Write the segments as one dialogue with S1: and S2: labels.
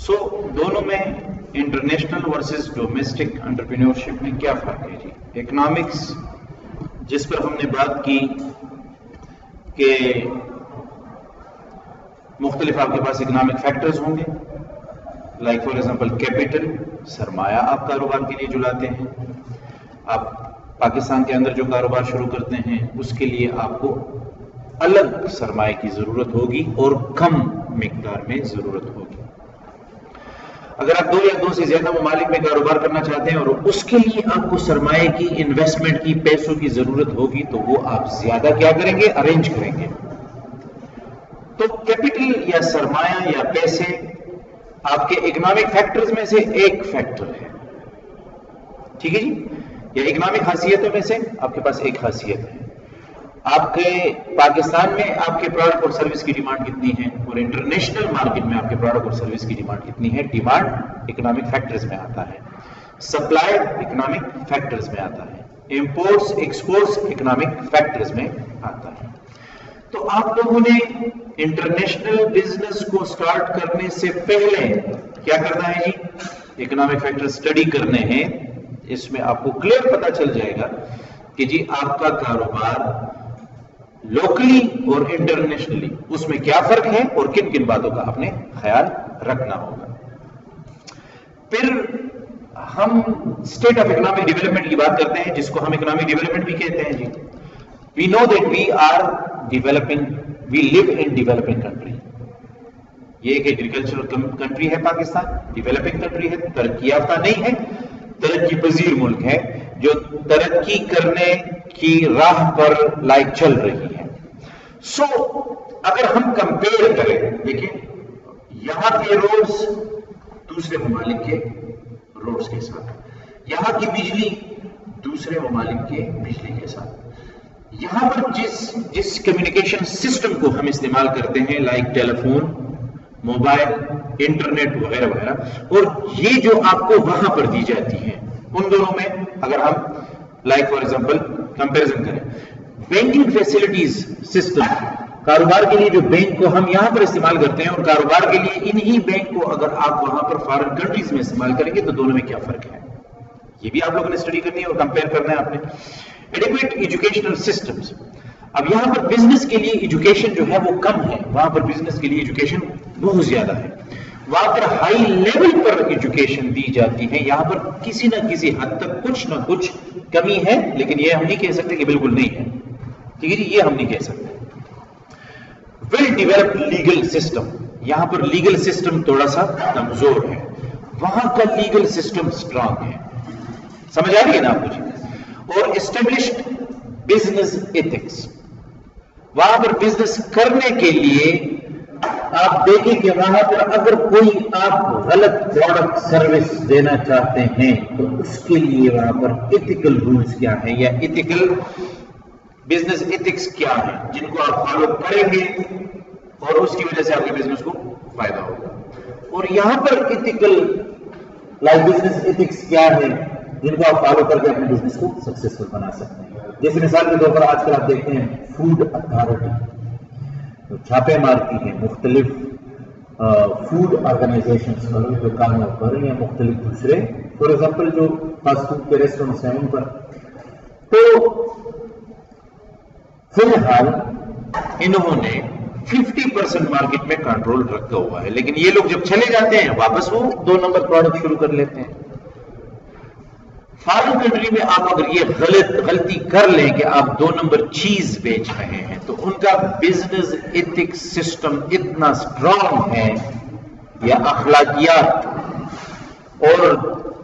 S1: سو دونوں میں international versus domestic entrepreneurship میں کیا فرق ہے جی؟ اکنامکس جس پر ہم نے بات کی کہ مختلف آپ کے پاس اکنامک فیکٹرز ہوں گے، لائک فار ایگزامپل کیپٹل، سرمایہ آپ کاروبار کے لیے جو لاتے ہیں. آپ پاکستان کے اندر جو کاروبار شروع کرتے ہیں اس کے لیے آپ کو الگ سرمایہ کی ضرورت ہوگی اور کم مقدار میں ضرورت ہوگی. اگر آپ 2 یا 2 سے زیادہ ممالک میں کاروبار کرنا چاہتے ہیں اور اس کے لیے آپ کو سرمایہ کی، انویسٹمنٹ کی، پیسوں کی ضرورت ہوگی تو وہ آپ زیادہ کیا کریں گے؟ ارینج کریں گے. تو کیپٹل یا سرمایہ یا پیسے آپ کے اکنامک فیکٹرز میں سے ایک فیکٹر ہے، ٹھیک ہے جی؟ یا اکنامک خاصیتوں میں سے آپ کے پاس ایک خاصیت ہے. آپ کے پاکستان میں آپ کے پروڈکٹ اور سروس کی ڈیمانڈ کتنی ہے اور انٹرنیشنل مارکیٹ میں آپ کے پروڈکٹ اور سروس کی ڈیمانڈ کتنی ہے؟ ڈیمانڈ اکنامک فیکٹرز میں آتا ہے، سپلائی اکنامک فیکٹرز میں آتا ہے، امپورٹس ایکسپورٹس اکنامک فیکٹرز میں آتا ہے. تو آپ لوگوں نے انٹرنیشنل بزنس کو سٹارٹ کرنے سے پہلے کیا کرنا ہے جی؟ اکنامک فیکٹر سٹڈی کرنے ہیں. اس میں آپ کو کلیئر پتا چل جائے گا کہ جی آپ کا کاروبار لوکلی اور انٹرنیشنلی اس میں کیا فرق ہے اور کن کن باتوں کا آپ نے خیال رکھنا ہوگا. پھر ہم اسٹیٹ آف اکنامک ڈیولپمنٹ کی بات کرتے ہیں، جس کو ہم اکنامک ڈیولپمنٹ بھی کہتے ہیں جی. We know that we are developing, we live in developing country. یہ ایک ایگریکلچرل کنٹری ہے پاکستان، ڈیولپنگ کنٹری ہے، ترقی یافتہ نہیں ہے، ترقی پذیر ملک ہے جو ترقی کرنے کی راہ پر لائک چل رہی ہے. سو اگر ہم کمپیئر کریں، دیکھیں یہاں کے روڈز دوسرے ممالک کے روڈز کے ساتھ، یہاں کی بجلی دوسرے ممالک کے بجلی کے ساتھ، یہاں پر جس کمیونیکیشن سسٹم کو ہم استعمال کرتے ہیں لائک ٹیلی فون، موبائل، انٹرنیٹ وغیرہ وغیرہ، اور یہ جو آپ کو وہاں پر دی جاتی ہیں، ان دونوں میں اگر ہم لائک فار ایگزامپل کمپیریزن کریں، بینکنگ فیسلٹیز سسٹم، کاروبار کے لیے جو بینک کو ہم یہاں پر استعمال کرتے ہیں اور کاروبار کے لیے انہی بینک کو اگر آپ وہاں پر فارن کنٹریز میں استعمال کریں گے تو دونوں میں کیا فرق ہے، یہ بھی آپ لوگوں نے اسٹڈی کرنی ہے اور کمپیئر کرنا ہے آپ نے. ایڈیکویٹ ایجوکیشنل سسٹمز، اب یہاں پر بزنس کے لیے ایجوکیشن جو ہے وہ کم ہے، وہاں پر بزنس کے لیے ایجوکیشن بہت زیادہ ہے. وہاں پر ہائی لیول پر ایجوکیشن دی جاتی ہے، یہاں پر کسی نہ کسی حد تک کچھ نہ کچھ کمی ہے، لیکن یہ ہم نہیں کہہ سکتے کہ بالکل نہیں ہے، ٹھیک ہے جی؟ یہ ہم نہیں کہہ سکتے. ویل ڈیولپڈ لیگل سسٹم، یہاں پر لیگل سسٹم تھوڑا سا کمزور ہے، وہاں کا لیگل سسٹم اسٹرانگ ہے. سمجھ آ رہی ہے نا آپ مجھے؟ اور اسٹیبلشڈ بزنس ایتھکس، وہاں پر بزنس کرنے کے لیے آپ دیکھیں کہ وہاں پر اگر کوئی آپ غلط پروڈکٹ سروس دینا چاہتے ہیں تو اس کے لیے وہاں پر ایتھیکل رولز کیا ہیں یا ایتھیکل بزنس ایتھکس کیا ہیں جن کو آپ فالو کریں گے اور اس کی وجہ سے آپ کے بزنس کو فائدہ ہوگا. اور یہاں پر ایتھیکل لائک بزنس ایتھکس کیا ہے جن کو آپ فالو کر کے اپنے بزنس کو سکسیسفل بنا سکتے ہیں. جیسے مثال کے طور پر آج کل آپ دیکھتے ہیں فوڈ اتھارٹی چھاپے مارتی ہیں مختلف فوڈ آرگنائزیشنز پر دکانوں پر یا مختلف دوسرے فار ایگزامپل جو فاسٹ فوڈ کے ریسٹورینٹس ہیں ان پر. تو فی الحال انہوں نے 50% مارکیٹ میں کنٹرول رکھا ہوا ہے، لیکن یہ لوگ جب چلے جاتے ہیں واپس وہ 2 نمبر پروڈکٹ شروع کر لیتے ہیں. فارن کنٹری میں آپ اگر یہ غلطی کر لیں کہ آپ 2 نمبر چیز بیچ رہے ہیں تو ان کا بزنس ایتھکس سسٹم اتنا سٹرانگ ہے، یا اخلاقیات اور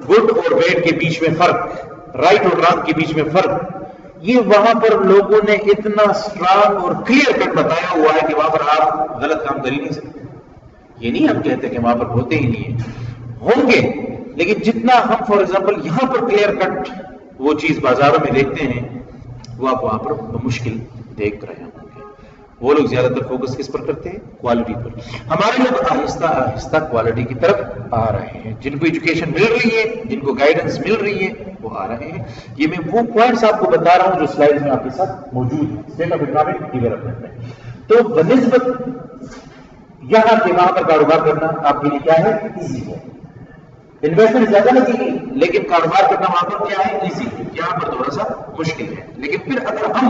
S1: گڈ اور بیڈ کے بیچ میں فرق، رائٹ اور رانگ کے بیچ میں فرق، یہ وہاں پر لوگوں نے اتنا سٹرانگ اور کلیئر کٹ بتایا ہوا ہے کہ وہاں پر آپ غلط کام کر ہی نہیں سکتے. یہ نہیں ہم کہتے کہ وہاں پر ہوتے ہی نہیں ہیں، ہوں گے، لیکن جتنا ہم فار ایگزامپل یہاں پر کلیئر کٹ وہ چیز بازاروں میں دیکھتے ہیں وہ آپ وہاں پر مشکل دیکھ رہے ہوں گے. وہ لوگ زیادہ تر فوکس کس پر کرتے ہیں؟ کوالٹی پر. ہمارے لوگ آہستہ آہستہ کوالٹی کی طرف آ رہے ہیں، جن کو ایجوکیشن مل رہی ہے، جن کو گائیڈنس مل رہی ہے وہ آ رہے ہیں. یہ میں وہ پوائنٹس آپ کو بتا رہا ہوں جو سلائڈ میں آپ کے ساتھ موجود ہیں اسٹیٹ آف اکنامک ڈیولپمنٹ میں. تو بنسبت یہاں کے وہاں پر کاروبار کرنا آپ کے لیے کیا ہے؟ ایزی ہے. انویسٹمنٹ زیادہ لگے گی لیکن کاروبار کرنا وہاں پر کیا ہے؟ ایزی. یہاں پر تھوڑا سا مشکل ہے. لیکن پھر اگر ہم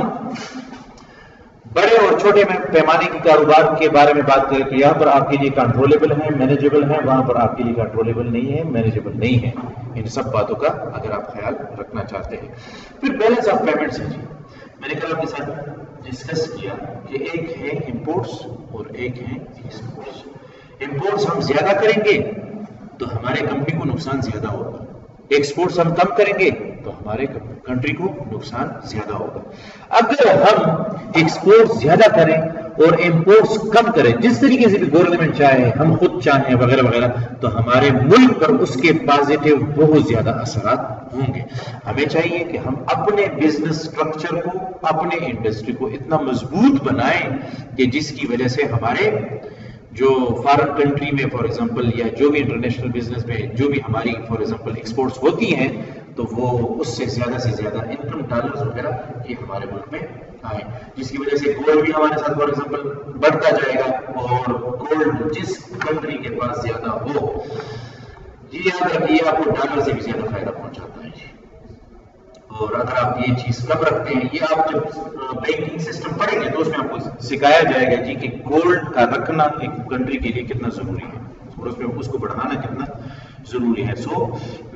S1: بڑے اور چھوٹے پیمانے کے کاروبار کے بارے میں بات کریں تو یہاں پر آپ کے لیے کنٹرولبل ہے، مینیجبل ہے، وہاں پر آپ کے لیے کنٹرولبل نہیں ہے، مینیجبل نہیں ہے. ان سب باتوں کا اگر آپ خیال رکھنا چاہتے ہیں. پھر بیلنس آف پیمنٹس ہے جی. میں نے کل آپ کے ساتھ ڈسکس کیا کہ ایک ہے امپورٹس اور ایک ہے ایکسپورٹس. امپورٹس ہم زیادہ کریں گے تو ہمارے کمپنی کو نقصان زیادہ ہوگا، ایکسپورٹس ہم کم کریں گے تو ہمارے کنٹری کو نقصان زیادہ ہوگا. اگر ہم ایکسپورٹ زیادہ کریں اور امپورٹس کم کریں، جس طریقے سے بھی گورنمنٹ چاہے، ہم خود چاہیں وغیرہ وغیرہ، تو ہمارے ملک پر اس کے پازیٹیو بہت زیادہ اثرات ہوں گے. ہمیں چاہیے کہ ہم اپنے بزنس سٹرکچر کو، اپنے انڈسٹری کو اتنا مضبوط بنائیں کہ جس کی وجہ سے ہمارے جو فارن کنٹری میں فار ایگزامپل یا جو بھی انٹرنیشنل بزنس میں جو بھی ہماری فار ایگزامپل ایکسپورٹس ہوتی ہیں تو وہ اس سے زیادہ انکم ڈالرز وغیرہ یہ ہمارے ملک میں آئے، جس کی وجہ سے گولڈ بھی ہمارے ساتھ فار ایگزامپل بڑھتا جائے گا. اور گولڈ جس کنٹری کے پاس زیادہ ہو، یہ یاد رکھیے آپ کو ڈالر سے بھی زیادہ فائدہ پہنچاتا ہے جی. اور اگر آپ یہ چیز کم رکھتے ہیں، یہ آپ جب بینکنگ سسٹم پڑھیں گے تو اس میں آپ کو سکھایا جائے گا جی کہ گولڈ کا رکھنا ایک کنٹری کے لیے کتنا ضروری ہے اور اس میں اس کو بڑھانا کتنا ضروری ہے. So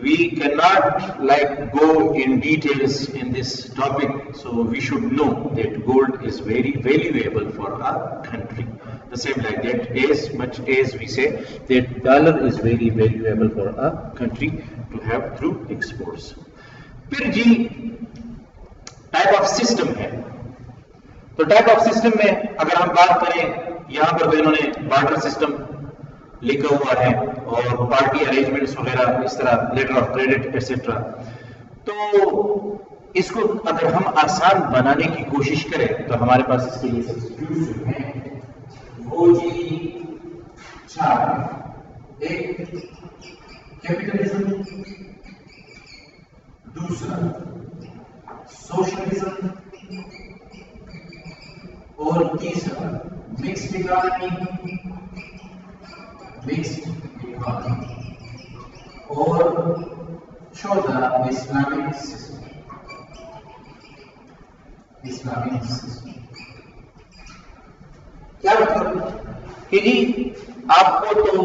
S1: we can not like go in details in this topic. So we should know that gold is very valuable for our country. The same like that, as much as we say that dollar is very valuable for a country to have through exports. پھر جی type of system ہے. تو type of system میں اگر ہم بات کریں، یہاں پر انہوں نے بارٹر سسٹم لکھا ہوا ہے اور پارٹی ارینجمنٹس وغیرہ اس طرح، لیٹر آف کریڈٹ ایٹسٹرا. تو اس کو اگر ہم آسان بنانے کی کوشش کریں تو ہمارے پاس اس کے لیے سبسٹیٹیوشن ہے وہ جی چار. ایک کیپٹلزم، دوسرا سوشلزم اور تیسرا مکسڈ اکانومی اور چوتھا اسلامک سسٹم. کیا مطلب کہ جی آپ کو تو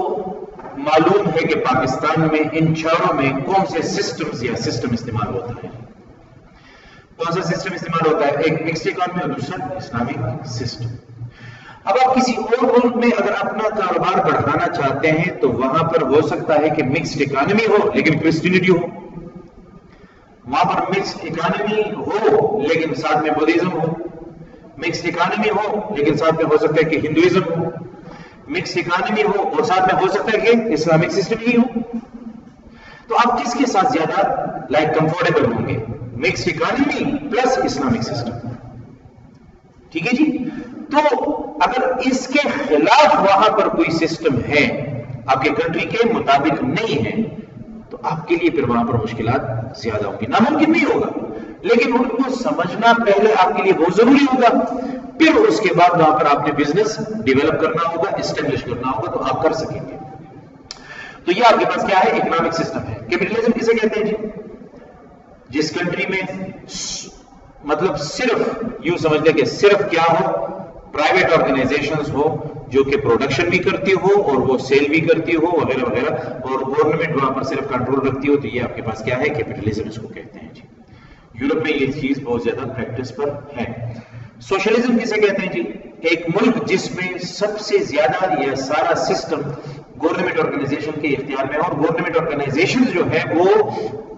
S1: معلوم ہے کہ پاکستان میں ان چاروں میں کون سے سسٹمز یا سسٹم استعمال ہوتا ہے. کون سا سسٹم استعمال ہوتا ہے؟ ایک مکسڈ اکانومی اور دوسرا اسلامک سسٹم. اب آپ کسی اور ملک میں اگر اپنا کاروبار بڑھانا چاہتے ہیں تو وہاں پر ہو سکتا ہے کہ مکسڈ اکانومی ہو لیکن کرسچینٹی ہو، وہاں پر مکسڈ اکانومی ہو لیکن ساتھ میں بدھزم ہو، مکسڈ اکانومی ہو لیکن ساتھ میں ہو سکتا ہے کہ ہندوازم ہو، مکسڈ اکانومی ہو اور ساتھ میں ہو سکتا ہے کہ اسلامک سسٹم ہی ہو. تو آپ کس کے ساتھ زیادہ کمفورٹیبل ہوں گے؟ Mixed economy plus Islamic system. ٹھیک ہے جی. تو اگر اس کے خلاف وہاں پر کوئی سسٹم ہے، آپ کے کنٹری کے مطابق نہیں ہے، تو آپ کے لیے پھر وہاں پر مشکلات زیادہ ہوں گی. ناممکن نہیں ہوگا لیکن ان کو سمجھنا پہلے آپ کے لیے بہت ضروری ہوگا. پھر اس کے بعد وہاں پر آپ نے بزنس ڈیولپ کرنا ہوگا، اسٹیبلش کرنا ہوگا تو آپ کر سکیں گے. تو یہ آپ کے پاس کیا ہے؟ اکنامک سسٹم ہے. کیپٹلزم کسے کہتے ہیں جی؟ جس کنٹری میں مطلب صرف یوں سمجھتے کہ صرف کیا ہو، پرائیویٹ آرگنائزیشنز ہو جو کہ پروڈکشن بھی کرتی ہو اور وہ سیل بھی کرتی ہو وغیرہ وغیرہ، اور گورنمنٹ وہاں پر صرف کنٹرول رکھتی ہو. تو یہ آپ کے پاس کیا ہے؟ کیپٹلزم اس کو کہتے ہیں جی. یورپ میں یہ چیز بہت زیادہ پریکٹس پر ہے. سوشلزم کسے کہتے ہیں جی؟ ایک ملک جس میں سب سے زیادہ یا سارا سسٹم گورنمنٹ آرگنائزیشن کے اختیار میں، اور گورنمنٹ آرگنائزیشن جو ہے وہ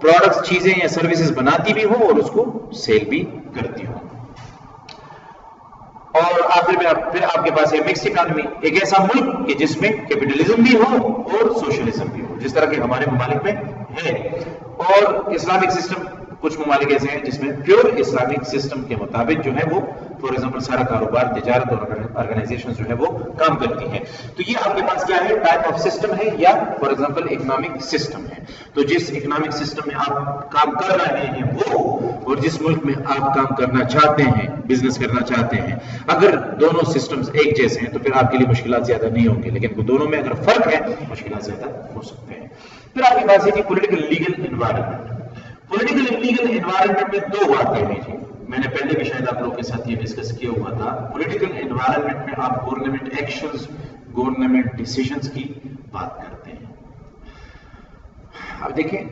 S1: پروڈکٹس، چیزیں یا سروسز بناتی بھی ہو اور اس کو سیل بھی کرتی ہو. اور آخر میں پھر آپ کے پاس ہے مکس اکانومی، ایک ایسا ملک کہ جس میں کیپٹلزم بھی ہو اور سوشلزم بھی ہو، جس طرح کے ہمارے ممالک میں ہے. اور اسلامک سسٹم کچھ ممالک ایسے ہیں جس میں پیور اسلامک سسٹم کے مطابق جو ہے وہ فار ایگزامپل سارا کاروبار تجارت اور آرگنائزیشن جو ہے وہ کام کرتی ہیں. تو یہ آپ کے پاس کیا ہے ٹائپ آف سسٹم ہے یا فار ایگزامپل اکنامک سسٹم ہے. تو جس اکنامک سسٹم میں آپ کام کر رہے ہیں وہ اور جس ملک میں آپ کام کرنا چاہتے ہیں بزنس کرنا چاہتے ہیں اگر دونوں سسٹمز ایک جیسے ہیں تو پھر آپ کے لیے مشکلات زیادہ نہیں ہوں گے, لیکن دونوں میں اگر فرق ہے مشکلات زیادہ ہو سکتے ہیں. پھر آپ کے پاس ہے جی political legal environment. Political legal environment میں دو باتیں ہیں جی, میں نے پہلے بھی شاید آپ لوگوں کے ساتھ یہ ڈسکس کیا ہوا تھا. پولیٹیکل انوائرمنٹ میں آپ گورنمنٹ ایکشنز گورنمنٹ ڈیسیژنز کی بات کرتے ہیں. اب دیکھیں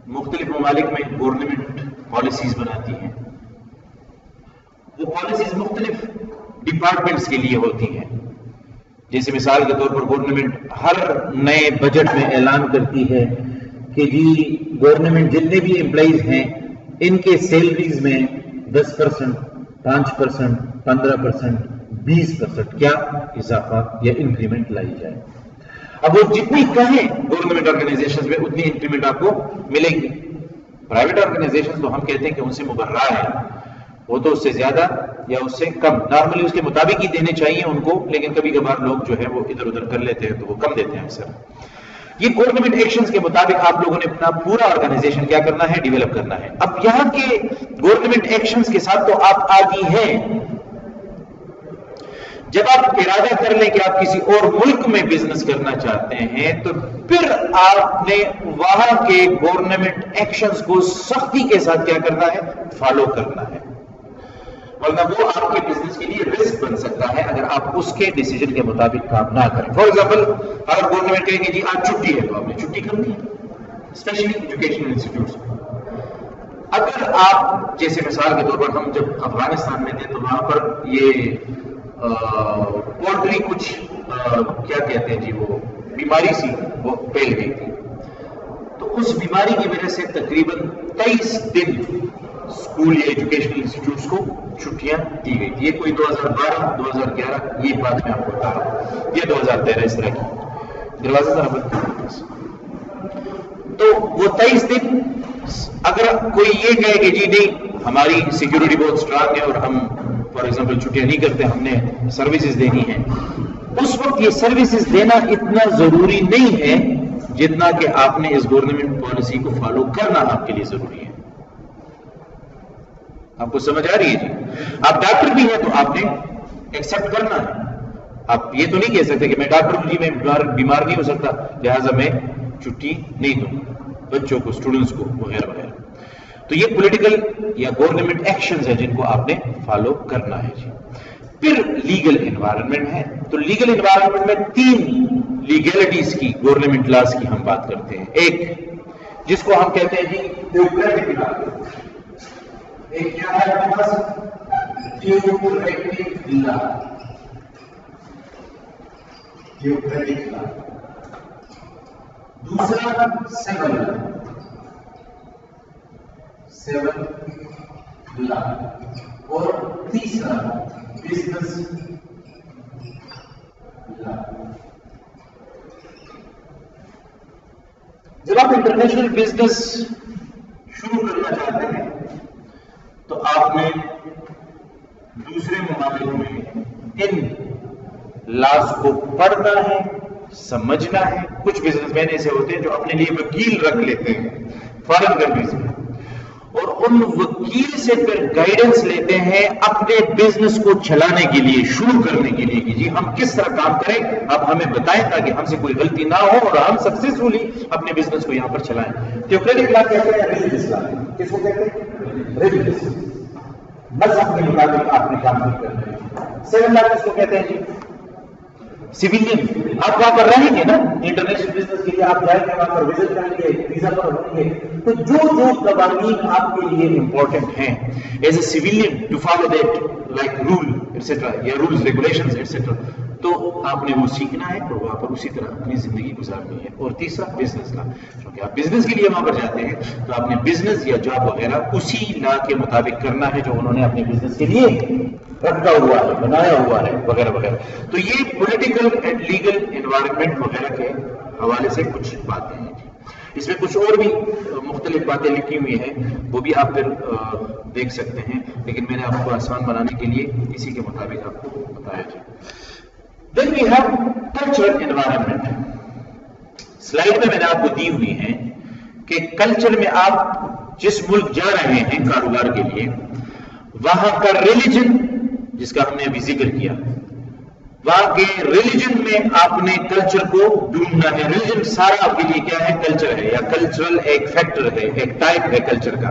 S1: مختلف ممالک میں گورنمنٹ پالیسیز بناتی ہیں, وہ پالیسیز مختلف ڈپارٹمنٹس کے لیے ہوتی ہیں. جیسے مثال کے طور پر گورنمنٹ ہر نئے بجٹ میں اعلان کرتی ہے کہ جی گورنمنٹ جتنے بھی امپلائیز ہیں ان کے سیلریز میں 10%, 5%, 15%, 20% کیا اضافہ یا انکریمنٹ لائی جائے. اب وہ جتنی کہیں گورنمنٹ آرگنائزیشن میں اتنی انکریمنٹ آپ کو ملے گی. پرائیویٹ آرگنائزیشن تو ہم کہتے ہیں کہ ان سے مبرہ ہے, وہ تو اس سے زیادہ یا اس سے کم نارملی اس کے مطابق ہی دینے چاہیے ان کو, لیکن کبھی کبھار لوگ جو ہے وہ ادھر ادھر کر لیتے ہیں تو وہ کم دیتے ہیں اکثر. یہ گورنمنٹ ایکشنز کے مطابق آپ لوگوں نے اپنا پورا آرگنائزیشن کیا کرنا ہے ڈیولپ کرنا ہے. اب یہاں کے گورنمنٹ ایکشنز کے ساتھ تو آپ عادی ہیں. جب آپ ارادہ کر لیں کہ آپ کسی اور ملک میں بزنس کرنا چاہتے ہیں تو پھر آپ نے وہاں کے گورنمنٹ ایکشنز کو سختی کے ساتھ کیا کرنا ہے فالو کرنا ہے, ورنہ وہ آپ کے بزنس کے لیے رسک بن سکتا ہے اگر آپ اس کے ڈیسیجن کے مطابق کام نہ کریں. فار ایگزامپل اگر گورنمنٹ کہے کہ جی آج چھٹی ہے تو آپ نے چھٹی کرنی ہے, اسپیشلی ایجوکیشنل انسٹیٹیوٹس. اگر آپ جیسے مثال کے طور پر ہم جب افغانستان میں تھے تو وہاں پر یہ پولٹری کچھ کیا کہتے ہیں جی وہ بیماری سی وہ پھیل گئی تھی, تو اس بیماری کی وجہ سے تقریباً 23 دن اسکول یا ایجوکیشنل انسٹیٹیوٹس کو چھٹیاں دی گئی تھی. یہ کوئی 2012 2011 یہ بات میں آپ کو بتا رہا ہوں, یہ 2013 اس طرح کی دروازہ ذرا بند کریں. تو وہ 23 دن اگر کوئی یہ کہے کہ جی نہیں ہماری سیکیورٹی بہت اسٹرانگ ہے اور ہم فار ایگزامپل چھٹیاں نہیں کرتے, ہم نے سروسز دینی ہے, اس وقت یہ سروسز دینا اتنا ضروری نہیں ہے جتنا کہ آپ نے اس گورنمنٹ پالیسی کو فالو کرنا آپ کے لیے ضروری ہے. آپ کو سمجھ آ رہی ہے جی؟ آپ ڈاکٹر بھی ہیں تو آپ نے ایکسپٹ کرنا ہے. آپ یہ تو نہیں کہہ سکتے کہ میں ڈاکٹر ہوں جی میں بیمار نہیں ہو سکتا لہٰذا میں چھٹی نہیں دوں بچوں کو اسٹوڈنٹس کو وغیرہ وغیرہ. تو یہ پولیٹیکل یا گورنمنٹ ایکشنز ہیں جن کو آپ نے فالو کرنا ہے جی. پھر لیگل انوائرمنٹ ہے, تو لیگل انوائرمنٹ میں 3 لیگلٹیز کی گورنمنٹ لاز کی ہم بات کرتے ہیں. ایک جس کو ہم کہتے ہیں جی تھیوکریٹک لا, ایک کیا ہے ہمارے پاس تھیوکریٹک لا, تھیوکریٹک لا. دوسرا سیول لا, سیول لا, اور تیسرا بزنس لا. جب آپ انٹرنیشنل بزنس شروع کرنا چاہتے ہیں تو آپ نے دوسرے ممالک میں ان لاز کو پڑھنا ہے سمجھنا ہے. کچھ بزنس مین ایسے ہوتے ہیں جو اپنے لیے وکیل رکھ لیتے ہیں فارن کنٹریز میں, اور ان وکیل سے پھر گائیڈنس لیتے ہیں اپنے بزنس کو چلانے کے لیے شروع کرنے کے لیے کہ جی ہم کس طرح کام کریں, آپ ہمیں بتائیں تاکہ ہم سے کوئی غلطی نہ ہو اور ہم سکسیسفلی اپنے بزنس کو یہاں پر چلائیں. تھیوکریٹک لا کہتے ہیں ریلیجس لا. کس کو کہتے ہیں ریلیجس, مذہب کے مطابق آپ نے کام نہیں کرنا ہے. سیون لا کس کو کہتے ہیں جی سیویلین. آپ وہاں پر رہیں گے نا انٹرنیشنل بزنس کے لیے, آپ جائیں گے وہاں پر وزٹ کریں گے, ویزا پر رہیں گے, تو جو قوانین آپ کے لیے امپورٹنٹ ہیں as a civilian to follow that like rule etcetera یا رولز ریگولیشنز ایٹسٹرا, تو آپ نے وہ سیکھنا ہے اور وہاں پر اسی طرح اپنی زندگی گزارنی ہے. اور تیسرا بزنس لا, کیونکہ آپ بزنس کے لیے وہاں پر جاتے ہیں تو آپ نے بزنس یا جاب وغیرہ اسی لا کے مطابق کرنا ہے جو انہوں نے اپنے بزنس کے لیے رکھا ہوا ہے بنایا ہوا ہے وغیرہ وغیرہ. تو یہ پولیٹیکل اینڈ لیگل انوائرمنٹ وغیرہ کے حوالے سے کچھ باتیں ہیں. اس میں کچھ اور بھی مختلف باتیں لکھی ہوئی ہیں، وہ بھی آپ پھر دیکھ سکتے ہیں، لیکن میں نے آپ کو آسان بنانے کے لیے اسی کے مطابق آپ کو بتایا جائے۔ Then we have cultural environment. Slide میں نے آپ کو دی ہوئی ہیں کہ کلچر میں آپ جس ملک جا رہے ہیں کاروبار کے لیے، وہاں کا ریلیجن جس کا ہم نے ابھی ذکر کیا، وہاں کے ریلیجن میں آپ نے کلچر کو ڈھونڈنا ہے۔ ریلیجن سارا آپ کے لیے کیا ہے؟ کلچر ہے، یا کلچرل ایک فیکٹر ہے، ایک ٹائپ ہے کلچر کا۔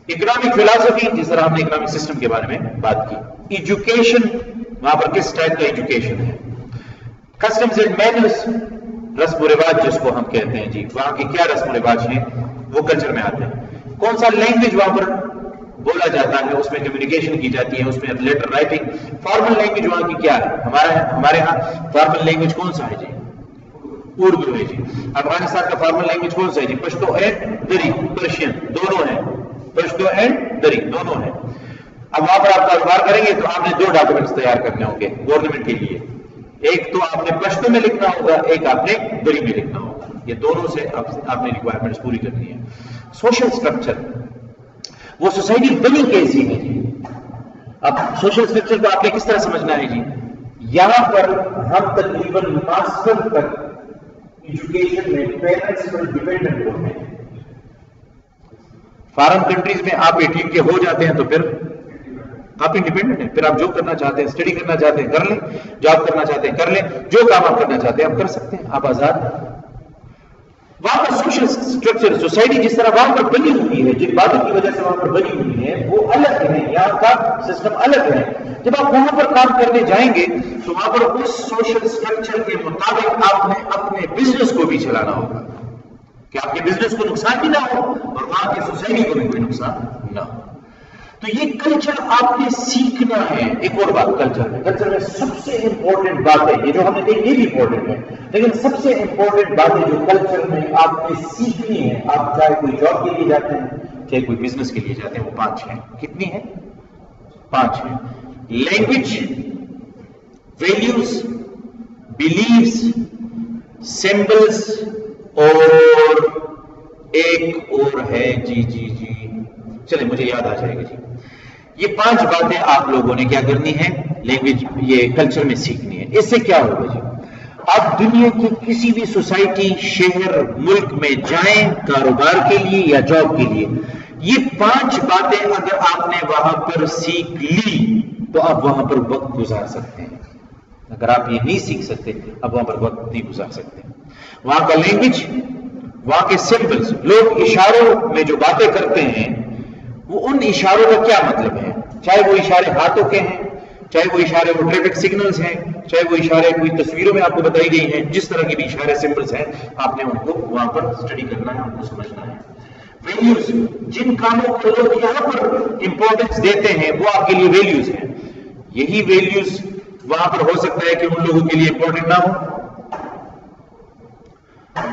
S1: اکنامک فلاسفی، جس طرح ہم نے اکنامک سسٹم کے بارے میں بات کی۔ ایجوکیشن، وہاں پر کس ٹائپ کا ایجوکیشن ہے۔ کسٹمز اینڈ مینرز، رسم و رواج جس کو ہم کہتے ہیں جی، وہاں کے کیا رسم و رواج ہیں وہ کلچر میں آتے ہیں۔ کون سا لینگویج وہاں پر بولا جاتا ہے، اس میں کمیونیکیشن کی جاتی ہے، اس میں لیٹر رائٹنگ۔ فارمل لینگویج وہاں کی کیا ہے؟ ہمارے ہاں فارمل لینگویج کون سا ہے جی؟ اردو ہے جی۔ افغانستان کا فارمل لینگویج کون سا ہے جی؟ پشتو اینڈ دری، پرشین دونوں ہیں، پشتو اینڈ دری دونوں ہیں۔ اب وہاں پر آپ کاروبار کریں گے تو آپ نے 2 ڈاکومنٹس تیار کرنے ہوں گے گورنمنٹ کے لیے، ایک تو آپ نے پشتو میں لکھنا ہوگا، ایک آپ نے دری میں لکھنا ہوگا۔ یہ دونوں سے آپ نے ریکوائرمنٹس پوری کرنی ہے۔ سوشل سٹرکچر، وہ سوسائٹی بنی کیسی ہے جی؟ اب سوشل سٹرکچر کو آپ نے کس طرح سمجھنا ہے جی؟ یہاں پر ہم تقریباً ماسٹر تک ایجوکیشن میں پیرنٹس پر ڈیپینڈنٹ ہوتے ہیں۔ فارن کنٹریز میں آپ 18 کے ہو جاتے ہیں تو پھر آپ انڈیپینڈنٹ ہیں، پھر آپ جو کرنا چاہتے ہیں، اسٹڈی کرنا چاہتے ہیں کر لیں، جاب کرنا چاہتے ہیں کر لیں، جو کام آپ کرنا چاہتے ہیں آپ کر سکتے ہیں، آپ آزاد ہیں۔ وہاں پر سوشل سٹرکچر، سوسائٹی جس طرح وہاں پر بنی ہوئی ہے، جن باتوں کی وجہ سے وہاں پر بنی ہوئی ہے وہ الگ ہے، یہاں کا سسٹم الگ ہے۔ جب آپ وہاں پر کام کرنے جائیں گے تو وہاں پر اس سوشل سٹرکچر کے مطابق آپ نے اپنے بزنس کو بھی چلانا ہوگا کہ آپ کے بزنس کو نقصان بھی نہ ہو اور وہاں کی سوسائٹی کو بھی کوئی نقصان نہ ہو۔ تو یہ کلچر آپ نے سیکھنا ہے۔ ایک اور بات کلچر میں سب سے امپورٹنٹ بات ہے، یہ جو ہم نے دیکھی یہ بھی امپورٹنٹ ہے، لیکن سب سے امپورٹنٹ باتیں جو کلچر میں آپ نے سیکھنی ہے، آپ چاہے کوئی جاب کے لیے جاتے ہیں چاہے کوئی بزنس کے لیے جاتے ہیں، وہ 5 ہیں۔ کتنی ہیں؟ 5 ہیں۔ لینگویج، ویلیوز، بلیفز، سمبلز، اور ایک اور ہے جی چلے مجھے یاد آ جائے گا جی۔ یہ 5 باتیں آپ لوگوں نے کیا کرنی ہے؟ لینگویج، یہ کلچر میں سیکھنی ہے۔ اس سے کیا ہوگا جی؟ آپ دنیا کی کسی بھی سوسائٹی، شہر، ملک میں جائیں کاروبار کے لیے یا جاب کے لیے، یہ 5 باتیں اگر آپ نے وہاں پر سیکھ لی تو آپ وہاں پر وقت گزار سکتے ہیں۔ اگر آپ یہ نہیں سیکھ سکتے آپ وہاں پر وقت نہیں گزار سکتے۔ وہاں کا لینگویج، وہاں کے سمبلز، لوگ اشاروں میں جو باتیں کرتے ہیں وہ ان اشاروں کا کیا مطلب ہے، چاہے وہ اشارے ہاتھوں کے ہیں، چاہے وہ اشارے وہ ٹریفک سگنلز ہیں، چاہے وہ اشارے کوئی تصویروں میں آپ کو بتائی گئی ہیں، جس طرح کے بھی اشارے سمبلز ہیں آپ نے ان کو وہاں پر اسٹڈی کرنا ہے، ان کو سمجھنا ہے۔ ویلیوز، جن کاموں کو لوگ یہاں پر امپورٹنس دیتے ہیں وہ آپ کے لیے ویلیوز ہیں۔ یہی ویلیوز وہاں پر ہو سکتا ہے کہ ان لوگوں کے لیے امپورٹنٹ نہ ہو۔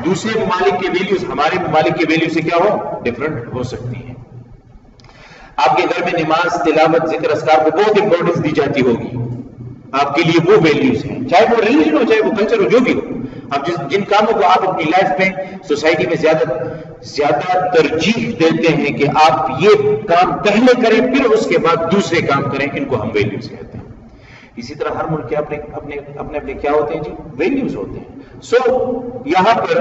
S1: دوسرے ممالک کے ویلیوز ہمارے ممالک کے ویلیو سے کیا ہو؟ ڈفرنٹ ہو سکتی ہیں۔ آپ کے گھر میں نماز، تلاوت، ذکر اذکار کو بہت امپورٹنس دی جاتی ہوگی، آپ کے لیے وہ ویلیوز ہیں، چاہے وہ ریلیجن ہو چاہے وہ کلچر ہو، جو بھی ہو۔ اب جن کاموں کو آپ اپنی لائف میں سوسائٹی میں زیادہ ترجیح دیتے ہیں کہ آپ یہ کام پہلے کریں پھر اس کے بعد دوسرے کام کریں، ان کو ہم ویلیوز کہتے ہیں۔ اسی طرح ہر ملک کے اپنے کیا ہوتے ہیں جی؟ ویلیوز ہوتے ہیں۔ سو یہاں پر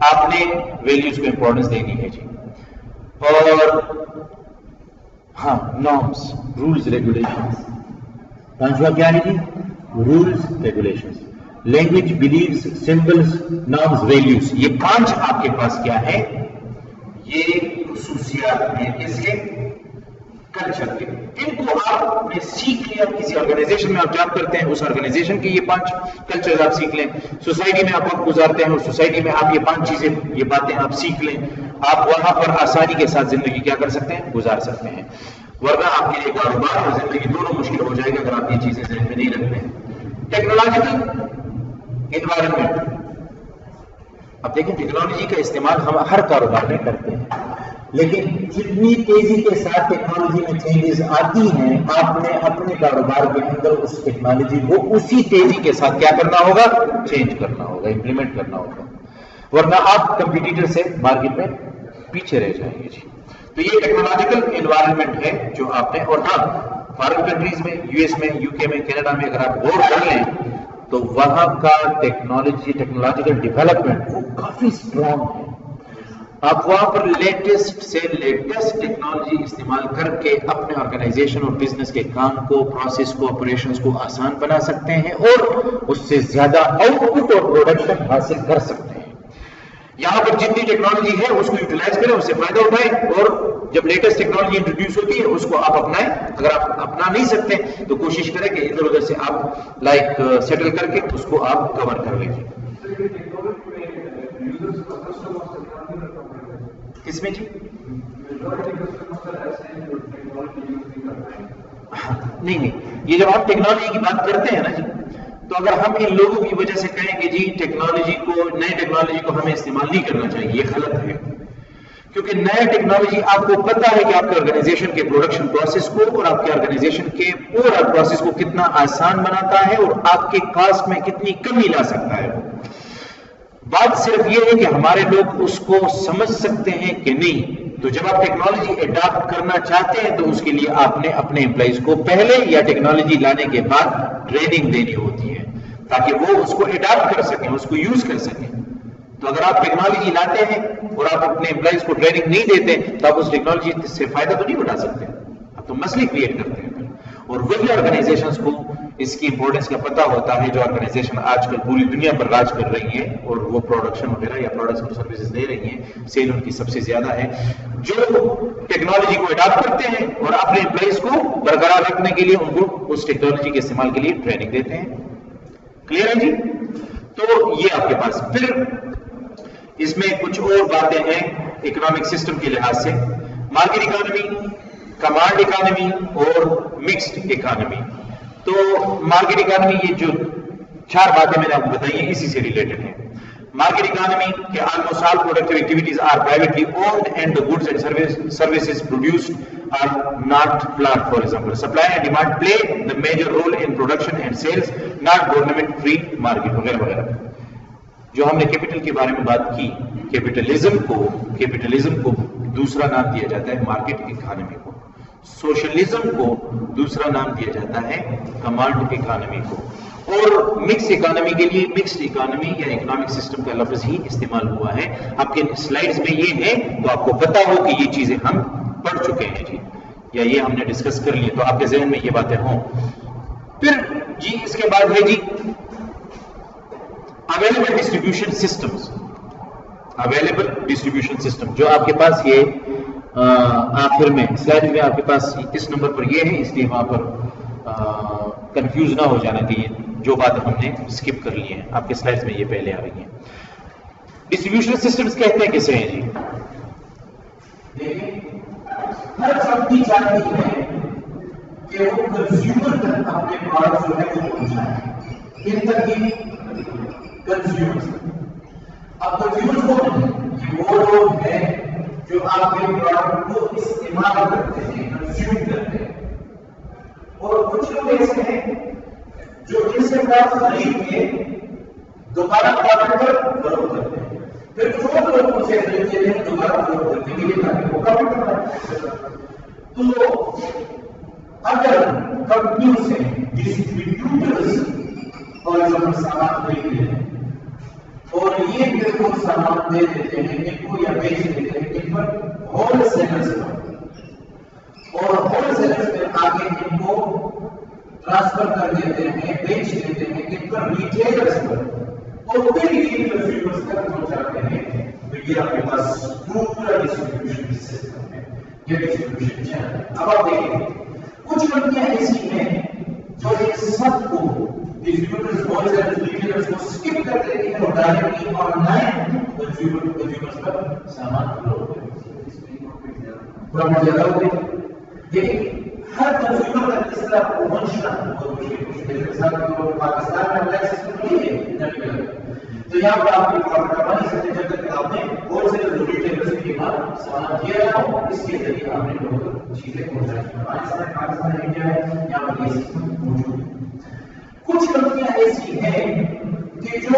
S1: آپ نے ویلیوز کو امپورٹنس دینی ہے جی۔ اور ہاں، نارمز، رولز، ریگولیشنز۔ 5واں کیا ہے جی؟ Rules, regulations. Language, beliefs, symbols, norms, values, یہ 5 آپ کے پاس کیا ہے؟ یہ خصوصیات ہیں اس کے کلچر کے۔ ان کو آپ نے سیکھ لیا، کسی آرگنائزیشن میں آپ جاب کرتے ہیں، اس آرگنائزیشن کے یہ 5 کلچر آپ سیکھ لیں، سوسائٹی میں آپ وقت گزارتے ہیں اور سوسائٹی میں آپ یہ 5 چیزیں، یہ باتیں آپ سیکھ لیں، آپ وہاں پر آسانی کے ساتھ زندگی کیا کر سکتے ہیں؟ گزار سکتے ہیں۔ ورنہ آپ کے لیے کاروبار اور زندگی دونوں مشکل ہو جائے گا اگر آپ یہ چیزیں ذہن میں نہیں رکھتے ہیں۔ ٹیکنالوجیکل انوائرمنٹ، اب دیکھیں ٹیکنالوجی کا استعمال ہم ہر کاروبار میں کرتے ہیں، لیکن جتنی تیزی کے ساتھ ٹیکنالوجی میں چینجز آتی ہیں آپ نے اپنے کاروبار کے اندر اس ٹیکنالوجی کو اسی تیزی کے ساتھ کیا کرنا ہوگا؟ چینج کرنا ہوگا، امپلیمنٹ کرنا ہوگا۔ ورنہ آپ کمپیٹیٹر سے مارکیٹ میں پیچھے رہ جائیں گے جی. تو یہ ٹیکنالوجیکل انوائرمنٹ ہے جو آپ نے. اور ہاں فارن کنٹریز میں, یو ایس میں, یو کے میں, کینیڈا میں اگر آپ غور کر لیں تو وہاں کا ٹیکنالوجیکل ڈیولپمنٹ وہ کافی اسٹرانگ ہے. آپ وہاں پر لیٹسٹ سے لیٹسٹ ٹیکنالوجی استعمال کر کے اپنے آرگنائزیشن اور بزنس کے کام کو, پروسیس کو, آپریشنز کو آسان بنا سکتے ہیں اور اس سے زیادہ آؤٹ پٹ اور پروڈکشن حاصل کر سکتے ہیں. یہاں پر جتنی ٹیکنالوجی ہے اس کو یوٹیلائز کریں, اس سے فائدہ اٹھائیں, اور جب لیٹسٹ ٹیکنالوجی انٹروڈیوس ہوتی ہے اس کو آپ اپنائیں. اگر آپ اپنا نہیں سکتے تو کوشش کریں کہ ادھر ادھر سے آپ لائک سیٹل کر کے اس کو آپ کور کر لیجیے. کس میں جی؟ نہیں, یہ جب آپ ٹیکنالوجی کی بات کرتے ہیں نا جی, تو اگر ہم ان لوگوں کی وجہ سے کہیں کہ جی ٹیکنالوجی کو, نئے ٹیکنالوجی کو ہمیں استعمال نہیں کرنا چاہیے, یہ غلط ہے. کیونکہ نیا ٹیکنالوجی آپ کو پتا ہے کہ آپ کے آرگنائزیشن کے پروڈکشن پروسیس کو اور آپ کے آرگنائزیشن کے پورا پروسیس کو کتنا آسان بناتا ہے اور آپ کے کاسٹ میں کتنی کمی لا سکتا ہے. بات صرف یہ ہے کہ ہمارے لوگ اس کو سمجھ سکتے ہیں کہ نہیں. تو جب آپ ٹیکنالوجی اڈاپٹ کرنا چاہتے ہیں تو اس کے لیے آپ نے اپنے امپلائیز کو پہلے یا ٹیکنالوجی لانے کے بعد ٹریننگ دینی ہوتی ہے تاکہ وہ اس کو اڈاپٹ کر سکیں, اس کو یوز کر سکیں. تو اگر آپ ٹیکنالوجی لاتے ہیں اور آپ اپنے امپلائیز کو ٹریننگ نہیں دیتے تو آپ اس ٹیکنالوجی سے فائدہ تو نہیں اٹھا سکتے, آپ تو مسئلے کریٹ کرتے ہیں. اور وہی آرگنائزیشنز کو اس کی امپورٹنس کا پتہ ہوتا ہے جو آرگنائزیشن آج کل پوری دنیا پر راج کر رہی ہے اور وہ پروڈکشن وغیرہ یا پروڈکٹس اور سروسز دے رہی ہیں, سیل ان کی سب سے زیادہ ہے, جو ٹیکنالوجی کو اڈاپٹ کرتے ہیں اور اپنے امپلائیز کو برقرار رکھنے کے لیے ان کو اس ٹیکنالوجی کے استعمال کے لیے ٹریننگ دیتے ہیں. کلیئر ہے جی؟ تو یہ آپ کے پاس. پھر اس میں کچھ اور باتیں ہیں اکنامک سسٹم کے لحاظ سے. مارکیٹ اکانومی, کمانڈ اکانومی اور مکسڈ اکانومی. تو مارکیٹ اکانومی, یہ جو 4 باتیں میں نے آپ کو بتائی ہیں اسی سے ریلیٹڈ ہیں. مارکیٹ اکانومی کے almost all productive activities are privately owned and the goods and services produced are not planned. For example, supply and demand play the major role in production and sales, not government free market وغیرہ وغیرہ. جو ہم نے capital کے بارے میں بات کی, کیپٹلزم کو دوسرا نام دیا جاتا ہے مارکیٹ اکانومی کو, سوشلزم کو دوسرا نام دیا جاتا ہے کمانڈ اکانومی کو, اور مکس اکانومی کے لیے مکسڈ اکانومی یا اکنامک سسٹم کا لفظ ہی استعمال ہوا ہے. آپ کے سلائیڈز میں یہ ہے تو آپ کو پتا ہو کہ یہ چیزیں ہم پڑھ چکے ہیں جی, یا یہ ہم نے ڈسکس کر لی, تو آپ کے ذہن میں یہ باتیں ہوں. پھر جی اس کے بعد ہے جی available distribution systems. Available distribution system جو آپ کے پاس یہ آخر میں سلائیڈ میں آپ کے پاس اس نمبر پر یہ ہے, اس لیے وہاں پر کنفیوز نہ ہو جانا کہ جو بات ہم نے اسکپ کر لی ہیں. آپ کے سلائیڈز میں یہ پہلے آ رہی ہیں. ڈسٹریبیوشن سسٹمز کہتے ہیں کسے ہیں جی؟ ہر کمپنی چاہتی ہے کہ وہ کنزیومر تک اپنے پروڈکٹ جو ہے وہ پہنچائے. ان تک ہی کنزیومر. اب کنزیومر وہ لوگ ہیں جو آپ کے پروڈکٹ کو استعمال کرتے ہیں, کنزیوم کرتے ہیں. اور کچھ لوگ ایسے ہیں جو ان سے پروڈکٹ خرید کے دوبارہ پروڈکٹ پر فروخت کرتے ہیں. پھر جو لوگ ان سے خریدتے ہیں دوبارہ فروخت کرتے ہیں, یہ تاکہ وہ پروفٹ بنائیں. تو اگر کمپنیوں سے ڈسٹریبیوٹرز اور سامان خریدتے ہیں اور یہ پھر وہ سامان دے دیتے ہیں ان کو یا بیچ دیتے ہیں ان پر ہول سیلرز پر, اور ہول سیلرز پہ آگے ان کو ٹرانسفر کر دیتے ہیں, بیچ دیتے ہیں ان پر ریٹیلرز پر, اور پھر یہ کنزیومرز تک پہنچاتے ہیں. تو یہ آپ کے پاس پورا ڈسٹریبیوشن سسٹم ہے, یہ ڈسٹریبیوشن چینل. اب آپ دیکھیں کچھ کمپنیاں ایسی ہیں جو ایک سب کو ڈسٹریبیوٹرز ہول سیلرز ریٹیلرز کو اسکپ کر دیتی ہیں اور ڈائریکٹلی آن لائن کنزیومرز پر سامان فروخت کرتی ہیں. پروفٹ زیادہ ہوتے ہیں. لیکن ہر کنزیومر تک اس طرح پہنچنا بہت مشکل ہے. پاکستان میں اپنا سسٹم نہیں ہے, تو یہاں پر آپ پروفٹ کما نہیں سکتے جب تک آپ نے ہول سیلرز اور ریٹیلرز کے بعد سامان دیا نہ ہو. اس کے ذریعے آپ نے لوگوں تک چیزیں پہنچائی. پاکستان انڈیا ہے, یہاں پر یہ سسٹم موجود ہے. کچھ کمپنیاں ایسی ہیں کہ جو